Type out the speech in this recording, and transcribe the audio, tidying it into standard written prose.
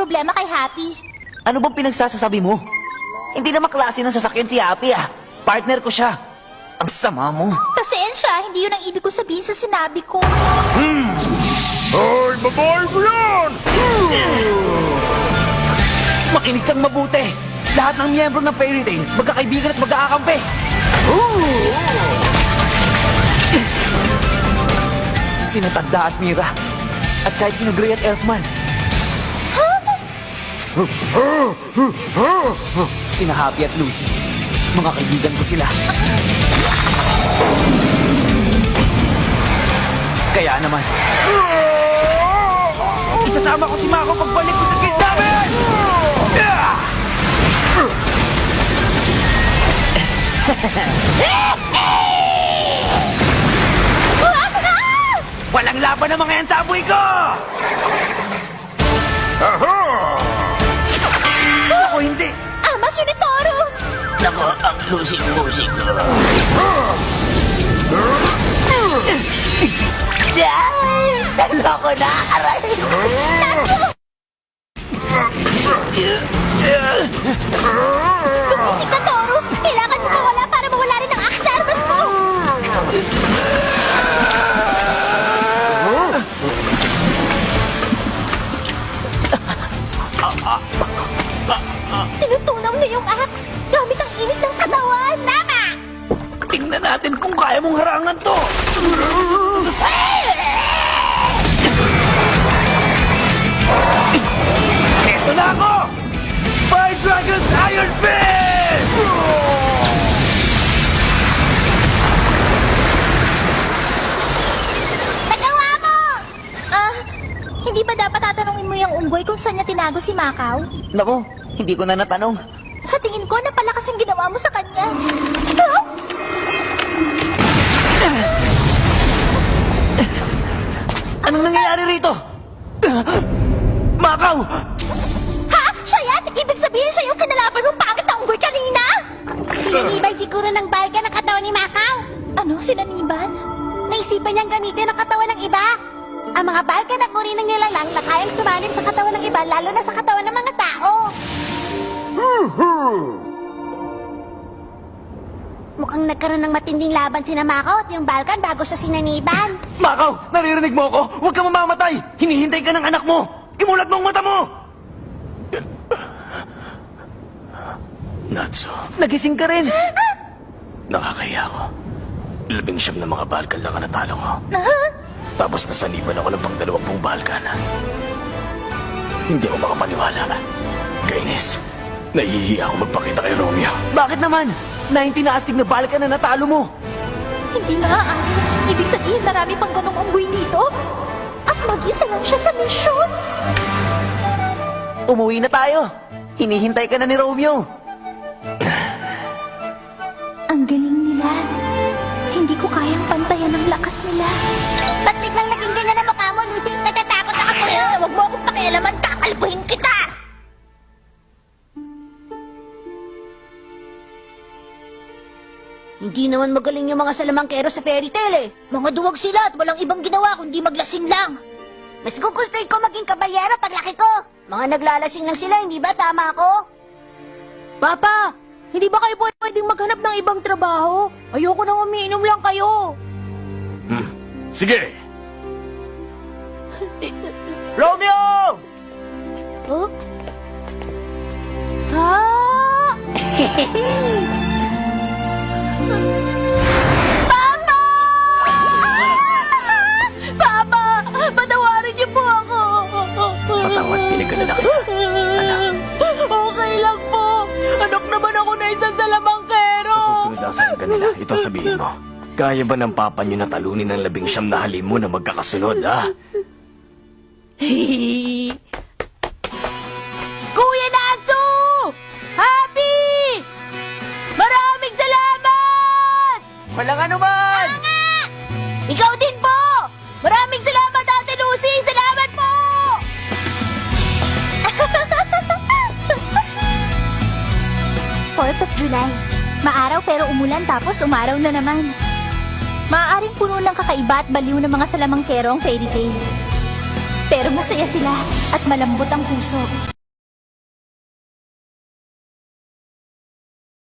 problema kay Happy. Ano bang pinagsasasabi mo? Hindi naman klase ng sasakyan si Happy ah. Partner ko siya. Ang sama mo. Pasensya, hindi yun ang ibig ko sabihin sa sinabi ko. Ay, babae ko yan! Makinig kang mabuti. Lahat ng miyembro ng Fairy Tail, magkakaibigan at magkakakampi. Sina Tagda at Mira. At kahit sino Gray at Elfman. Sina Happy at Lucy. Mga kaibigan ko sila. Kaya naman, isasama ko si Mako pagbalik ko sa gate namin! Walang laban ng mga yan sa amoy ko! Ako hindi! Amas yun ni Taurus! Nako, ang lusing-lusing ko. Naloko na! Aray! Gumising na, Taurus! Kailangan mo mawala para mawala rin ang axe na armas mo! Tinutunaw na yung axe gamit ang init ng katawan! Tama! Tingnan natin kung kaya mong harangan to! Eto na ako! Fire Dragon's Iron Fist! Nagawa mo! Hindi ba dapat tatanungin mo yung unggoy kung saan niya tinago si Macau? Nako, hindi ko na natanong. Sa tingin ko, napalakas ang ginawa mo sa kanya. Huh? Anong nangyayari rito? Makaw! Ha? Siya yan? Ibig sabihin siya yung kinalaban mong pangit na unggoy kanina? Sinanibay siguro ng balga ng katawan ni Macau. Ano? Sinaniban? Naisipan niyang gamitin ang katawan ng iba. Ang mga balga ng uri ng nilalang na kayang sumanib sa katawan ng iba, lalo na sa katawan ng mga tao. Mukhang nagkaroon ng matinding laban si Macau at yung balkan bago siya sinaniban. Makaw! Naririnig mo ako? Huwag ka mamamatay! Hinihintay ka ng anak mo! Imulat mo ang mata mo! Natsu, Nagising ka rin! nakakaya ako. 11 na mga balkan lang ang natalo ko. Tapos nasaniban ako ng pang 20 balkan. Hindi ako makapaniwala. Kainis, nahihiya ako magpakita kay Romeo. Bakit naman? 19 na astig na balik na natalo mo! Hindi maaari. Ibig sabihin marami pang ganong unggoy dito? At mag-isa lang siya sa misyon? Umuwi na tayo! Hinihintay ka na ni Romeo! Ang galing nila. Hindi ko kayang pantayan ang lakas nila. Ba't biglang naging ganyan ang mukha mo, Lucy? Natatakot ako sa'yo. Huwag mo akong pakialaman, kakalbuhin kita! Hindi naman magaling yung mga salamangkero sa fairy tale eh. Mga duwag sila at walang ibang ginawa kundi maglasing lang. Mas gugustuhin ko maging kabalyero paglaki ko. Mga naglalasing lang sila, hindi ba? Tama ako? Papa, hindi ba kayo pwedeng maghanap ng ibang trabaho? Ayoko nang umiinom lang kayo. Sige, Romeo! Huh? Ha? Papa! Papa! Patawarin niyo po ako! patawad, pinagkalala kita. Anak, Okay lang po! Anak naman ako na isang salamangkero! sa susunod na saan ka nila, ito sabihin mo. Kaya ba ng papa niyo na talunin ang 19 na halim mo na magkakasunod, ha? Kuya Natsu! Happy! Maraming salamat! Walang anuman! Ikaw din po! Maraming salamat, Ate Lucy! Salamat po! 4th of July. Maaraw pero umulan tapos umaraw na naman. Maaaring puno ng kakaiba at baliw ng mga salamangkero ang fairy tale. Pero masaya sila at malambot ang puso.